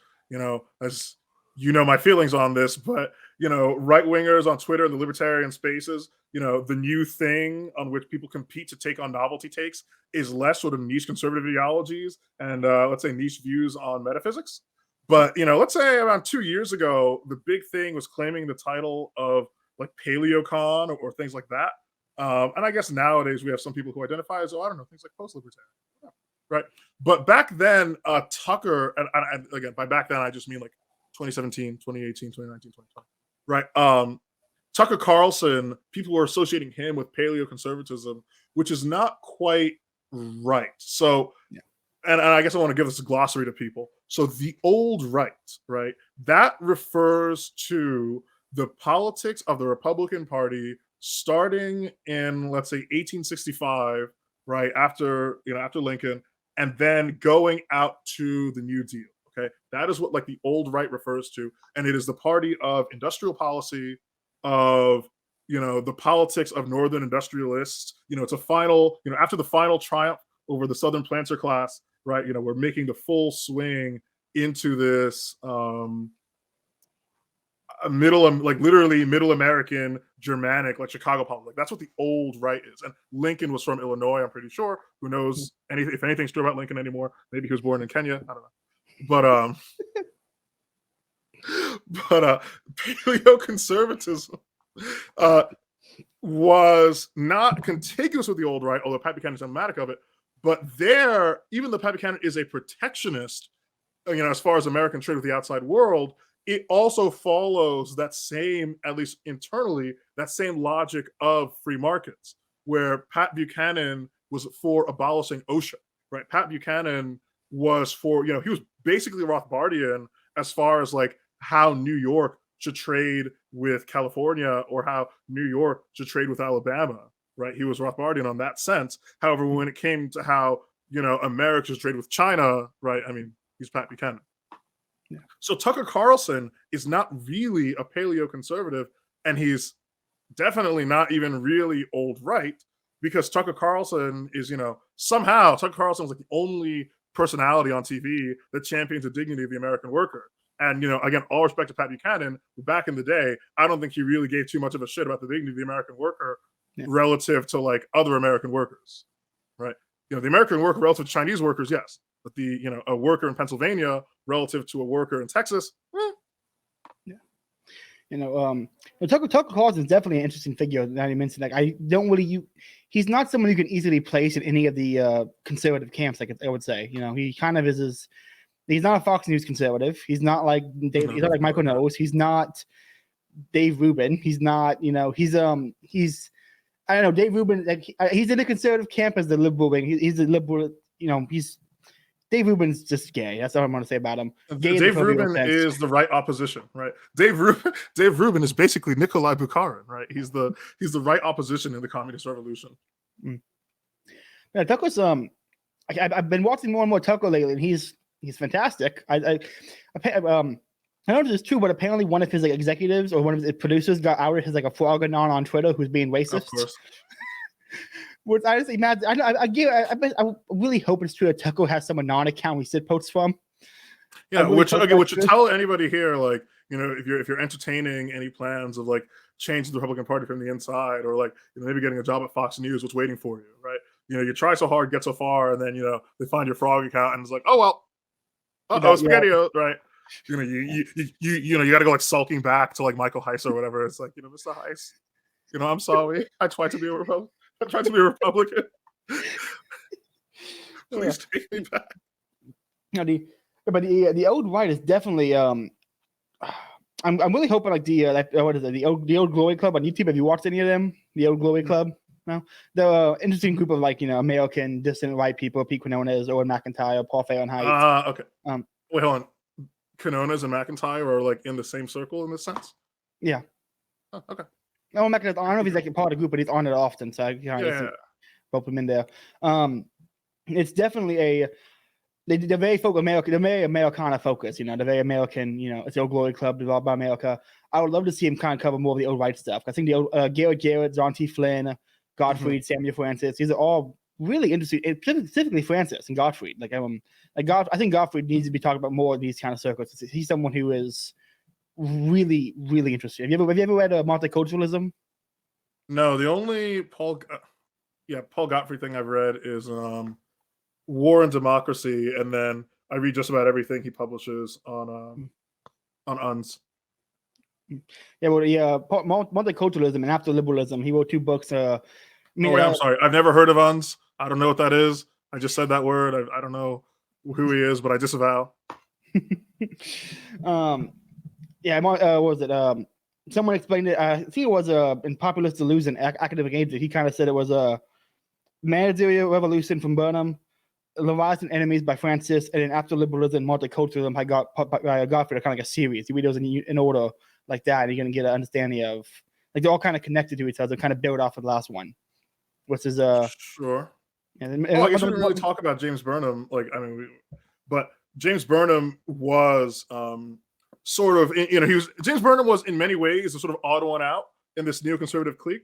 As my feelings on this, but right wingers on Twitter and the libertarian spaces, the new thing on which people compete to take on novelty takes is less sort of niche conservative ideologies and let's say niche views on metaphysics. But let's say around 2 years ago, the big thing was claiming the title of like paleocon or things like that. And I guess nowadays we have some people who identify as things like post-libertarian, right? But back then, Tucker, and again by back then I just mean like 2017, 2018, 2019, 2020, right? Tucker Carlson, people were associating him with paleoconservatism, which is not quite right. So, and I guess I want to give this a glossary to people. So the old right, that refers to the politics of the Republican Party starting in, let's say, 1865, right, after Lincoln, and then going out to the New Deal. Okay, that is what like the old right refers to, and it is the party of industrial policy, of the politics of northern industrialists. It's a final, after the final triumph over the southern planter class, right? We're making the full swing into this literally middle American Germanic, like Chicago politics. Like that's what the old right is. And Lincoln was from Illinois, I'm pretty sure. Who knows if anything's true about Lincoln anymore? Maybe he was born in Kenya. I don't know. But paleoconservatism was not contiguous with the old right, although Pat Buchanan is emblematic of it. But even though Pat Buchanan is a protectionist, as far as American trade with the outside world, it also follows that same, at least internally, that same logic of free markets, where Pat Buchanan was for abolishing OSHA, right? Pat Buchanan was for, he was basically Rothbardian as far as like how New York should trade with California or how New York should trade with Alabama, right? He was Rothbardian on that sense. However, when it came to how, America should trade with China, right? I mean, he's Pat Buchanan. Yeah. So Tucker Carlson is not really a paleoconservative, and he's definitely not even really old right, because Tucker Carlson is, somehow Tucker Carlson is like the only personality on TV that champions the dignity of the American worker. And, again, all respect to Pat Buchanan, back in the day, I don't think he really gave too much of a shit about the dignity of the American worker relative to like other American workers, right? The American worker relative to Chinese workers, yes. But a worker in Pennsylvania relative to a worker in Texas, Tucker Carlson is definitely an interesting figure that you mentioned. Like, I don't really he's not someone you can easily place in any of the conservative camps. Like I would say, he kind of is. He's not a Fox News conservative. He's not like Dave, he's not like Michael Knowles. He's not Dave Rubin. He's not. He's I don't know. Dave Rubin. Like, he's in the conservative camp as the liberal wing. He's a liberal. He's. Dave Rubin's just gay. That's all I'm going to say about him. Dave Rubin is the right opposition, right? Dave Rubin is basically Nikolai Bukharin, right? He's the right opposition in the communist revolution. Yeah, Tucker's I've been watching more and more Tucker lately, and he's fantastic. I don't know if it's true, but apparently one of his like executives or one of his producers got outed as like a frog-anon on Twitter who's being racist. Of course. Which I just imagine. I really hope it's true that Tucker has some anon account we sit posts from. Yeah, really which should tell anybody here, like, if you're entertaining any plans of like changing the Republican Party from the inside, or like maybe getting a job at Fox News, what's waiting for you, right? You try so hard, get so far, and then they find your frog account, and it's like, oh well, spaghetti, right? You got to go like sulking back to like Michael Heiss or whatever. It's like, Mr. Heiss, I'm sorry, I tried to be a Republican. Please take me back. The old right is definitely. I'm really hoping like what is it? The old Glory Club on YouTube. Have you watched any of them? The old Glory Club. No, the interesting group of like American dissident white people: Pete Quinones, Owen McIntyre, Paul Fahrenheit. Okay. Wait, hold on. Quinones and McIntyre are like in the same circle in this sense. Yeah. Oh, okay. Owen McIntyre. I don't know if he's like a part of the group, but he's on it often, so I kind of rope him in there. It's definitely they're very American. They're very Americana focused. They're very American. It's the old Glory Club developed by America. I would love to see him kind of cover more of the old right stuff. I think the old Garrett, John T. Flynn, Gottfried, Samuel Francis. These are all really interesting, specifically Francis and Gottfried. I think Gottfried needs to be talked about more in these kind of circles. He's someone who is really, really interesting. Have you ever read Multiculturalism? No, the only Paul Gottfried thing I've read is War and Democracy, and then I read just about everything he publishes on UNS. Yeah, Multiculturalism and After Liberalism. He wrote 2 books. I'm sorry. I've never heard of UNS. I don't know what that is. I just said that word. I don't know who he is, but I disavow. What was it? Someone explained it. I think it was in Populist Delusion, Academic Age. He kind of said it was a managerial revolution from Burnham, Leviathan Enemies by Francis, and then After Liberalism, Multiculturalism by Gottfried, kind of like a series. You read those in order like that, and you're going to get an understanding of, like, they're all kind of connected to each other, kind of build off of the last one, which is sure. And I guess we didn't really talk about James Burnham. But James Burnham was sort of, James Burnham was in many ways a sort of odd one out in this neoconservative clique.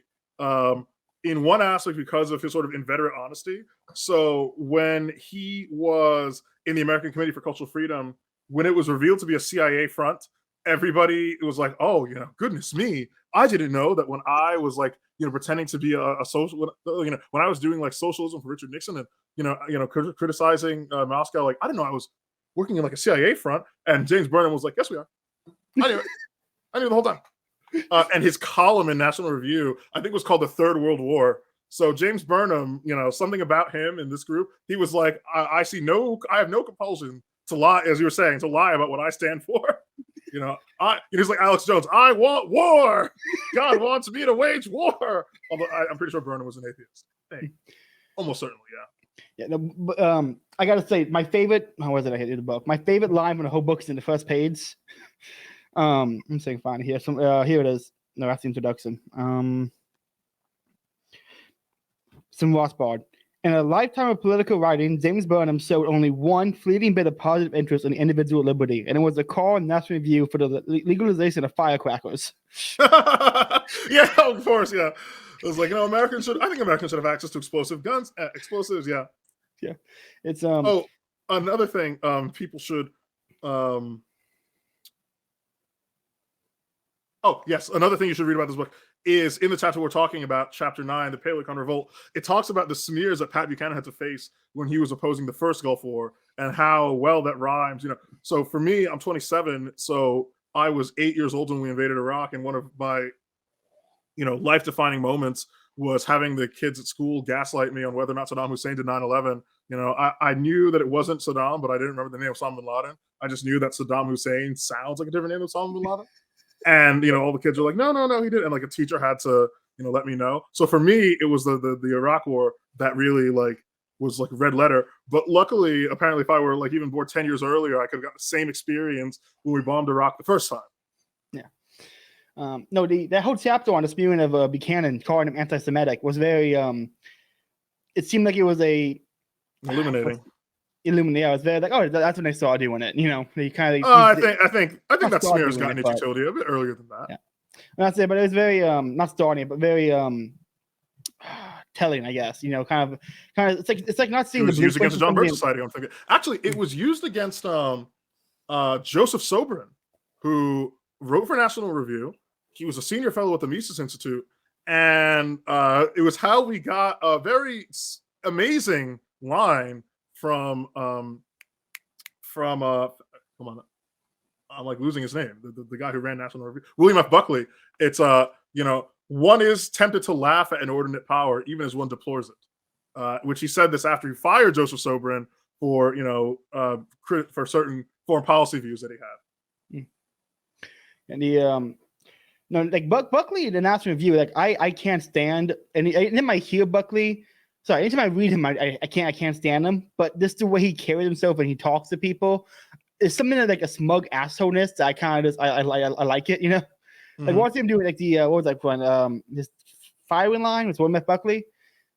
In one aspect, because of his sort of inveterate honesty. So when he was in the American Committee for Cultural Freedom, when it was revealed to be a CIA front, everybody was like, "Oh, goodness me! I didn't know that when I was like, pretending to be a social, when I was doing like socialism for Richard Nixon and criticizing Moscow, like I didn't know I was working in like a CIA front." And James Burnham was like, "Yes, we are. I knew it. I knew the whole time." And his column in National Review, I think, was called "The Third World War." So James Burnham, something about him in this group, he was like, I have no compulsion to lie, as you were saying, to lie about what I stand for. He's like Alex Jones. I want war. God wants me to wage war. Although I'm pretty sure Burnham was an atheist. Hey, almost certainly, yeah. Yeah, no, but, I gotta say, my favorite. How was it? I hit the book. My favorite line from the whole book is in the first page. I'm saying fine here. Here it is. No, that's the introduction. Some Rothbard. In a lifetime of political writing, James Burnham showed only one fleeting bit of positive interest in individual liberty, and it was a call in National Review for the legalization of firecrackers. Yeah, of course, yeah. It was like, I think Americans should have access to explosives, yeah. Yeah. It's another thing, people should Oh, yes. Another thing you should read about this book is in the chapter we're talking about, chapter 9, the Paleocon Revolt. It talks about the smears that Pat Buchanan had to face when he was opposing the first Gulf War and how well that rhymes. So for me, I'm 27, so I was 8 years old when we invaded Iraq, and one of my life-defining moments was having the kids at school gaslight me on whether or not Saddam Hussein did 9/11. I knew that it wasn't Saddam, but I didn't remember the name of Osama bin Laden. I just knew that Saddam Hussein sounds like a different name than Osama bin Laden. And all the kids were like, no, he didn't. And like a teacher had to let me know. So for me, it was the Iraq War that really was like red letter. But luckily, apparently, if I were like even born 10 years earlier, I could have got the same experience when we bombed Iraq the first time. Yeah. No, that whole chapter on the spewing of Buchanan, calling him anti-Semitic, was very. It seemed like it was illuminating. Illuminating. I was very like, oh, that's when they started doing it. They kind of. I think that smear's gotten its utility a bit earlier than that. Yeah, that's it. But it was very not starting, but very telling, I guess. Kind of. It's like not seeing it was used against the John Birch Society. I'm thinking. Actually, it was used against Joseph Sobrin, who wrote for National Review. He was a senior fellow at the Mises Institute, and it was how we got a very amazing line from come on, I'm like losing his name. The guy who ran National Review, William F. Buckley. It's one is tempted to laugh at inordinate power, even as one deplores it. Which he said this after he fired Joseph Sobrin for for certain foreign policy views that he had. And Buckley, the National Review, I can't stand, and anytime I hear Buckley, anytime I read him, I can't stand him. But just the way he carries himself and he talks to people is something that like a smug assholeness that I kind of I like it, Mm-hmm. Like watching him do like the what was that one this firing line with William F. Buckley.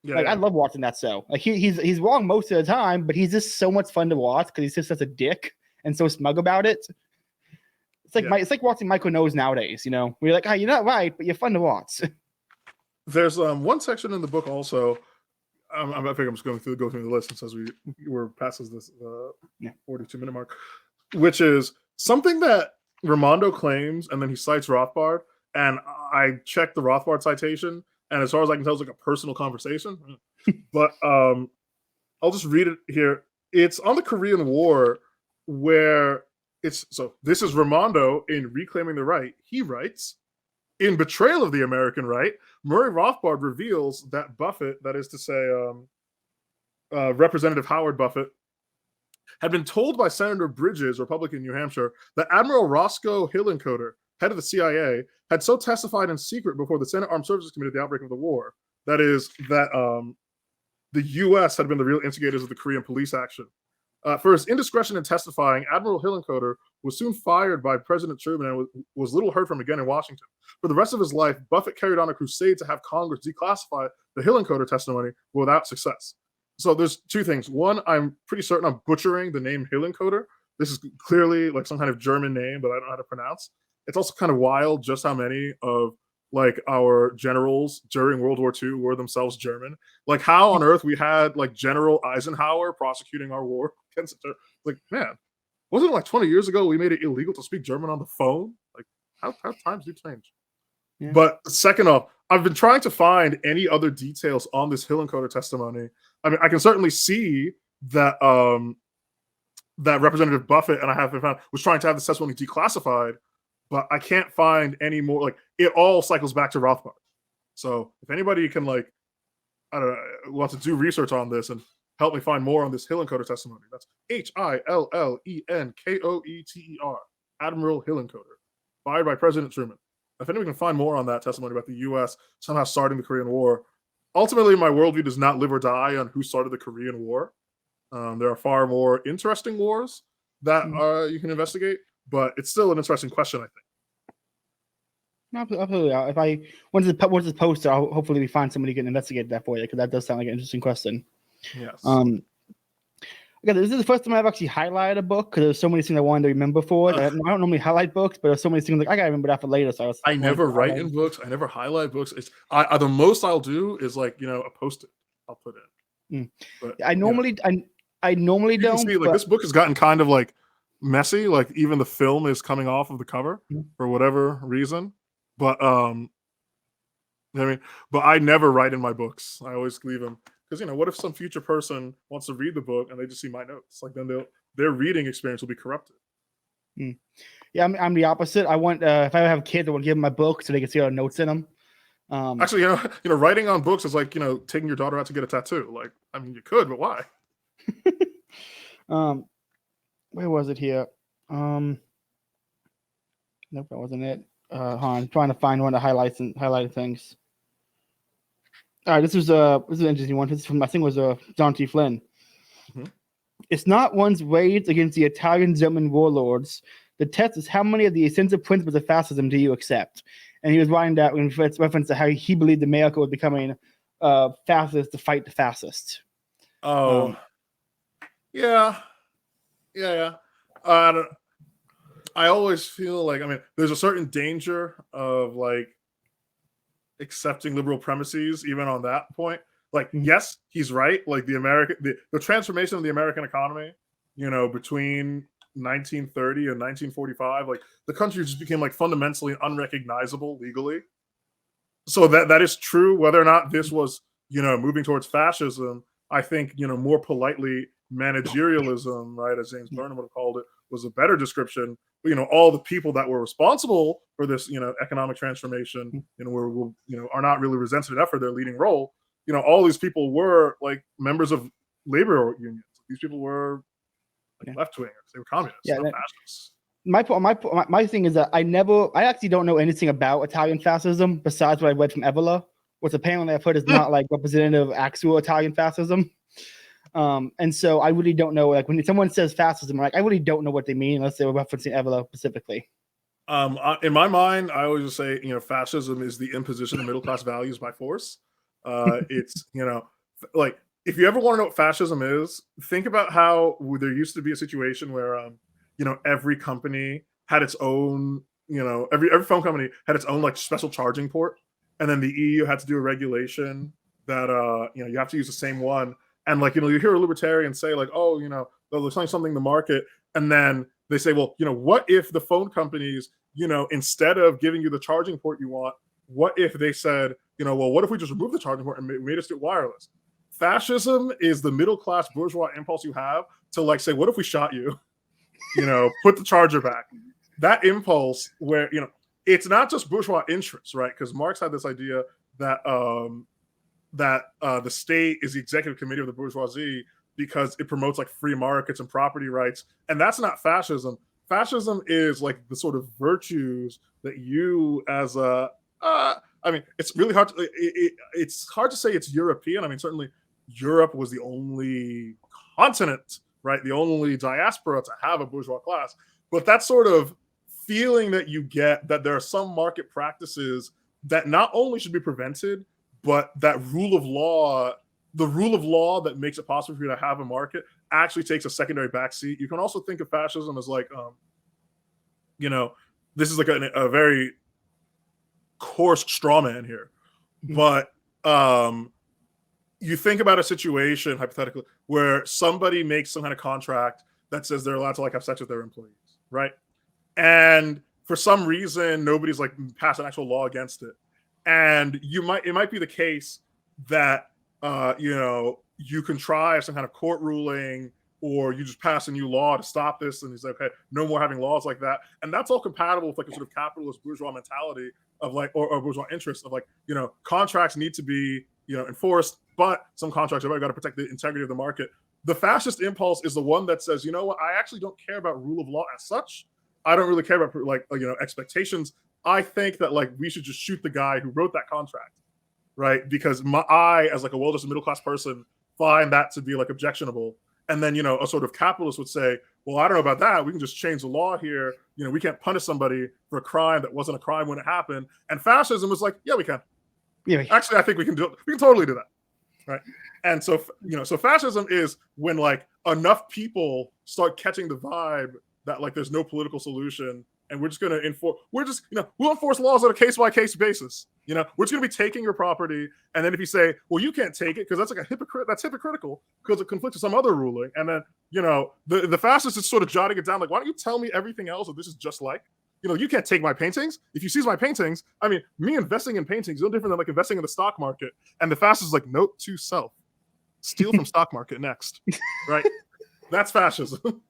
Yeah, I love watching that show. Like he's wrong most of the time, but he's just so much fun to watch because he's just such a dick and so smug about it. It's like watching Michael Knowles nowadays, where you're like, you're not right, but you're fun to watch. There's one section in the book also. I think I'm just go through the list since we were past this 42-minute mark, which is something that Raimondo claims, and then he cites Rothbard, and I checked the Rothbard citation, and as far as I can tell, it's like a personal conversation. But I'll just read it here. It's on the Korean War, where this is Raimondo in Reclaiming the Right. He writes, in Betrayal of the American Right, Murray Rothbard reveals that Buffett, that is to say Representative Howard Buffett, had been told by Senator Bridges, Republican New Hampshire, that Admiral Roscoe Hillenkoetter, head of the CIA, had so testified in secret before the Senate Armed Services Committee at the outbreak of the war. That is, that the U.S. had been the real instigators of the Korean police action. For his indiscretion in testifying, Admiral Hillenkoetter was soon fired by President Truman and was little heard from again in Washington. For the rest of his life, Buffett carried on a crusade to have Congress declassify the Hillenkoetter testimony without success. So there's two things. One, I'm pretty certain I'm butchering the name Hillenkoetter. This is clearly like some kind of German name, but I don't know how to pronounce. It's also kind of wild just how many of like our generals during World War II were themselves German. Like how on earth we had like General Eisenhower prosecuting our war against it. Like, man, wasn't it like 20 years ago we made it illegal to speak German on the phone? Like how times do change? Yeah. But second off, I've been trying to find any other details on this Hillenkoetter testimony. I mean, I can certainly see that that Representative Buffett, and I have been found, was trying to have this testimony declassified, but I can't find any more. Like, it all cycles back to Rothbard. So if anybody can, like, I don't know, want to do research on this and help me find more on this Hillenkoetter testimony, that's Hillenkoetter, Admiral Hillenkoetter, fired by President Truman. If anyone can find more on that testimony about the U.S. somehow starting the Korean War, ultimately my worldview does not live or die on who started the Korean War. There are far more interesting wars that you can investigate, but it's still an interesting question, I think. Absolutely. Once it's posted, hopefully we find somebody who can investigate that for you, because that does sound like an interesting question. Yes. Again, this is the first time I've actually highlighted a book because there's so many things I wanted to remember for it. I don't normally highlight books, but there's so many things like I gotta remember that for later. So I never write in books. I never highlight books. The most I'll do is like a post-it. I'll put in. But I normally don't. See, like this book has gotten kind of like messy. Like even the film is coming off of the cover for whatever reason. But I mean, but I never write in my books. I always leave them because what if some future person wants to read the book and they just see my notes? Like then their reading experience will be corrupted. Yeah, I'm the opposite. I want if I have kids, I want to give them my book so they can see our notes in them. Actually, writing on books is like taking your daughter out to get a tattoo. Like, I mean, you could, but why? Where was it here? Nope, that wasn't it. I'm trying to find one of the highlighted things. All right, this is an interesting one. This is from, I think it was John T. Flynn. Mhm. It's not one's rage against the Italian German warlords. The test is how many of the essential principles of fascism do you accept? And he was writing that in reference to how he believed America was becoming fascist to fight the fascist. Oh, yeah. I always feel like, I mean, there's a certain danger of like accepting liberal premises, even on that point. Like, yes, he's right. Like the transformation of the American economy, between 1930 and 1945, like the country just became like fundamentally unrecognizable legally. So that is true. Whether or not this was, moving towards fascism, I think, more politely managerialism, right, as James Burnham would have called it, was a better description. But, all the people that were responsible for this, economic transformation, are not really resented enough for their leading role. All these people were like members of labor unions. These people were like left wingers. They were communists, not fascists. My thing is that I actually don't know anything about Italian fascism besides what I read from Evola, which apparently I've heard is not like representative of actual Italian fascism. And so I really don't know, like when someone says fascism, like I really don't know what they mean unless they were referencing Evola specifically. In my mind, I always just say, fascism is the imposition of middle class values by force. It's, like if you ever want to know what fascism is, think about how there used to be a situation where, every company had its own, every phone company had its own like special charging port, and then the EU had to do a regulation that you have to use the same one. And like you hear a libertarian say like, oh, they're selling something in the market, and then they say, well, what if the phone companies, instead of giving you the charging port you want, what if they said, well, what if we just remove the charging port and made us do wireless? Fascism is the middle class bourgeois impulse you have to like say, what if we shot you? Put the charger back. That impulse where it's not just bourgeois interests, right? Because Marx had this idea that the state is the executive committee of the bourgeoisie because it promotes like free markets and property rights, and that's not fascism. Fascism is like the sort of virtues that you as a I mean, it's really hard it's hard to say it's European. I mean, certainly Europe was the only continent, right, the only diaspora to have a bourgeois class, but that sort of feeling that you get that there are some market practices that not only should be prevented, but that the rule of law that makes it possible for you to have a market actually takes a secondary backseat. You can also think of fascism as like, this is like a very coarse straw man here, but you think about a situation hypothetically where somebody makes some kind of contract that says they're allowed to like have sex with their employees, right? And for some reason, nobody's like passed an actual law against it. And it might be the case that you contrive some kind of court ruling, or you just pass a new law to stop this, and he's like, okay, no more having laws like that. And that's all compatible with like a sort of capitalist bourgeois mentality of like, or bourgeois interest of like, contracts need to be enforced, but some contracts have got to protect the integrity of the market. The fascist impulse is the one that says, what, I actually don't care about rule of law as such. I don't really care about like expectations. I think that like we should just shoot the guy who wrote that contract, right? Because I, as like a well-adjusted middle-class person, find that to be like objectionable. And then a sort of capitalist would say, well, I don't know about that. We can just change the law here. We can't punish somebody for a crime that wasn't a crime when it happened. And fascism was like, yeah, we can. Yeah. Actually, I think we can do it. We can totally do that, right? And so so fascism is when like enough people start catching the vibe that like there's no political solution, and we're just going to enforce. We'll enforce laws on a case-by-case basis. We're just going to be taking your property, and then if you say, well, you can't take it because that's like that's hypocritical because it conflicts with some other ruling, and then the fascist is sort of jotting it down like, why don't you tell me everything else that this is just like? you can't take my paintings. If you seize my paintings, I mean, me investing in paintings is no different than like investing in the stock market. And the fascist is like, note to self, steal from stock market next, right? That's fascism,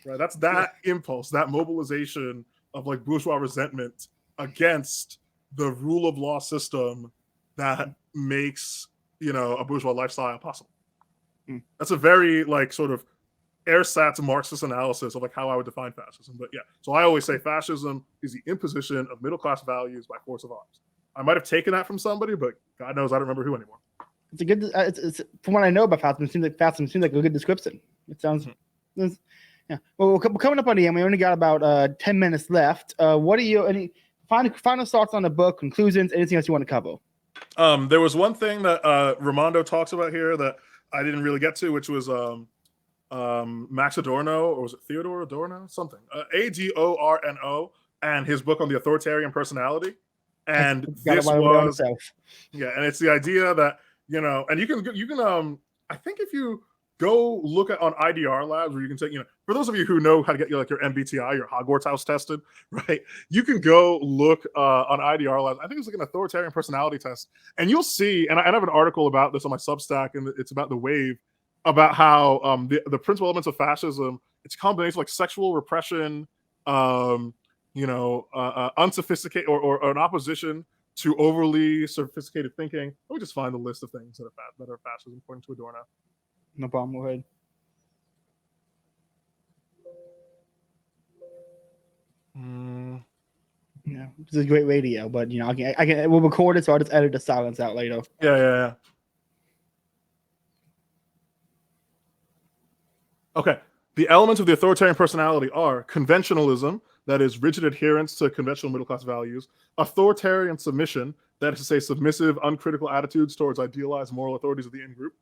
right? That's that impulse, that mobilization of like bourgeois resentment against the rule of law system that makes, a bourgeois lifestyle possible. That's a very like sort of ersatz Marxist analysis of like how I would define fascism. But yeah, so I always say fascism is the imposition of middle class values by force of arms. I might have taken that from somebody, but God knows I don't remember who anymore. It's a good. It's from what I know about fascism. Fascism seems like a good description. It sounds. Yeah. Well, we're coming up on the end. We only got about 10 minutes left. What are any final thoughts on the book? Conclusions? Anything else you want to cover? There was one thing that Raimondo talks about here that I didn't really get to, which was Max Adorno, or was it Theodore Adorno? Something. Adorno, and his book on the authoritarian personality. And this was, and it's the idea that, and you can, I think if you go look at on IDR Labs, where you can take, for those of you who know how to get your MBTI, your Hogwarts house tested, right? You can go look on IDR Labs. I think it's like an authoritarian personality test, and you'll see. And I have an article about this on my Substack, and it's about the wave, about how the principal elements of fascism. It's a combination of like sexual repression, unsophisticated or an opposition to overly sophisticated thinking. Let me just find the list of things that are fascism according to Adorno. No problem. Go ahead. Yeah, this is great radio, but we'll record it, so I'll just edit the silence out later. Yeah. Okay. The elements of the authoritarian personality are conventionalism, that is rigid adherence to conventional middle class values; authoritarian submission, that is to say submissive, uncritical attitudes towards idealized moral authorities of the in-group;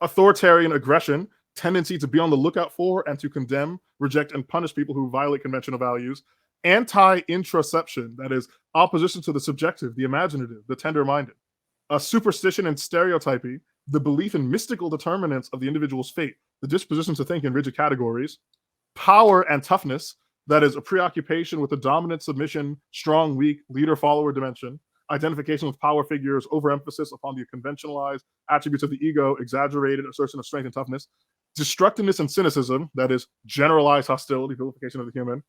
authoritarian aggression, tendency to be on the lookout for and to condemn, reject, and punish people who violate conventional values; anti-introception, that is opposition to the subjective, the imaginative, the tender-minded; a superstition and stereotypy, the belief in mystical determinants of the individual's fate, the disposition to think in rigid categories; power and toughness, that is a preoccupation with the dominant, submission, strong, weak, leader-follower dimension; identification with power figures, overemphasis upon the conventionalized attributes of the ego, exaggerated assertion of strength and toughness; destructiveness and cynicism, that is generalized hostility, vilification of the human;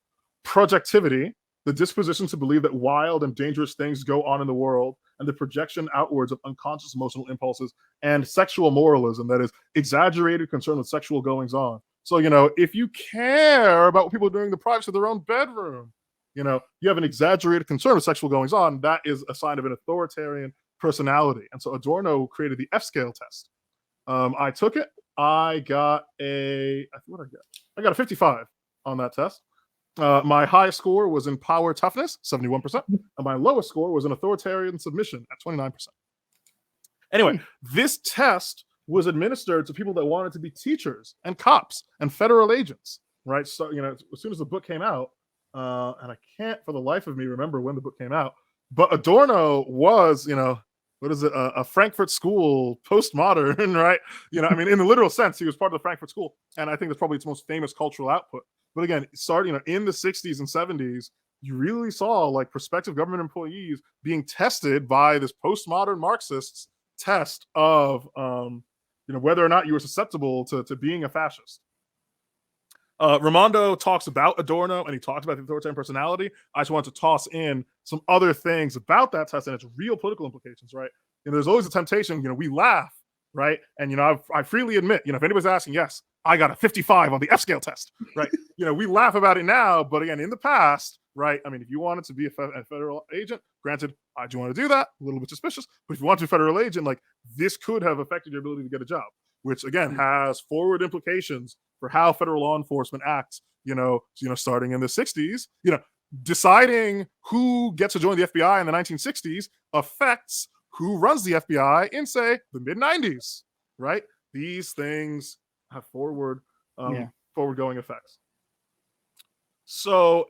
projectivity, the disposition to believe that wild and dangerous things go on in the world, and the projection outwards of unconscious emotional impulses; and sexual moralism, that is exaggerated concern with sexual goings on. So, if you care about what people are doing in the privacy of their own bedroom, you have an exaggerated concern with sexual goings on, that is a sign of an authoritarian personality. And so Adorno created the F-scale test. I took it. I got a 55 on that test. My highest score was in power toughness, 71%, and my lowest score was in authoritarian submission at 29%. Anyway, this test was administered to people that wanted to be teachers and cops and federal agents, right? So, as soon as the book came out, and I can't for the life of me remember when the book came out, but Adorno was, a Frankfurt School postmodern, right? In the literal sense, he was part of the Frankfurt School, and I think that's probably its most famous cultural output. But again, starting in the 60s and 70s, you really saw like prospective government employees being tested by this postmodern Marxists test of whether or not you were susceptible to being a fascist. Raimondo talks about Adorno, and he talks about the authoritarian personality. I just wanted to toss in some other things about that test and its real political implications, right? There's always a temptation, we laugh, right? And, I freely admit, if anybody's asking, yes, I got a 55 on the F-scale test, right? We laugh about it now, but again, in the past, right? I mean, if you wanted to be a federal agent, granted, I do want to do that, a little bit suspicious, but if you want to be a federal agent, like this could have affected your ability to get a job, which again has forward implications for how federal law enforcement acts, starting in the 60s, deciding who gets to join the FBI in the 1960s affects who runs the FBI in, say, the mid-90s, right? These things have forward-going effects. So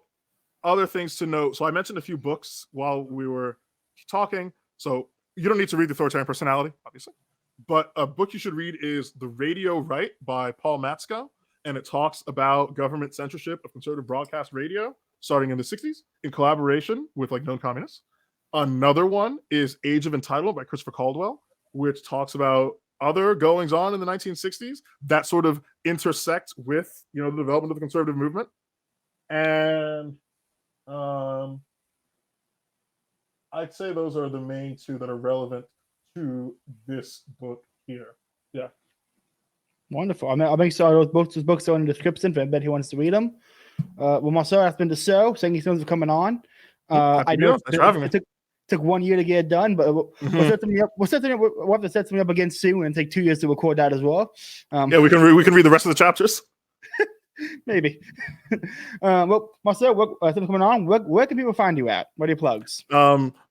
other things to note. So I mentioned a few books while we were talking. So you don't need to read The Authoritarian Personality, obviously. But a book you should read is The Radio Right by Paul Matsko. And it talks about government censorship of conservative broadcast radio. starting in the 60s in collaboration with like known communists. Another one is Age of Entitlement by Christopher Caldwell, which talks about other goings on in the 1960s that sort of intersect with, you know, the development of the conservative movement. And I'd say those are the main two that are relevant to this book here. Yeah. Wonderful. I'll make sure both those books are in the description for anybody who wants to read them. Well, Marcel, that's been the show. Thank you so much for coming on. I know Thanks for having me. it took 1 year to get it done, but we'll set something up. We'll have to set something up again soon and take 2 years to record that as well. Yeah, we can read the rest of the chapters. Maybe. Well, Marcel, thanks for coming on. Where can people find you at? What are your plugs?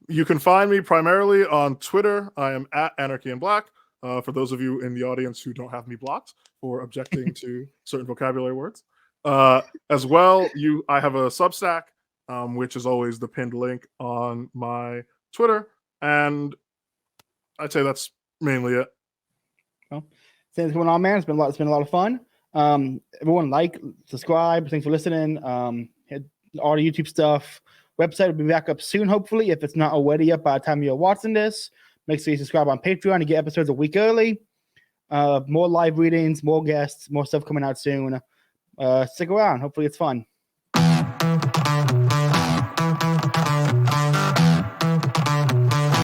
You can find me primarily on Twitter. I am at Anarchy in Black. For those of you in the audience who don't have me blocked for objecting to certain vocabulary words. As well, I have a Substack, which is always the pinned link on my Twitter. And I'd say that's mainly it. Well, thanks for coming on, man. It's been a lot of fun. Everyone like, subscribe. Thanks for listening. Hit all the YouTube stuff. Website will be back up soon, hopefully, if it's not already up by the time you're watching this. Make sure you subscribe on Patreon to get episodes a week early. More live readings, more guests, more stuff coming out soon. Stick around. Hopefully it's fun.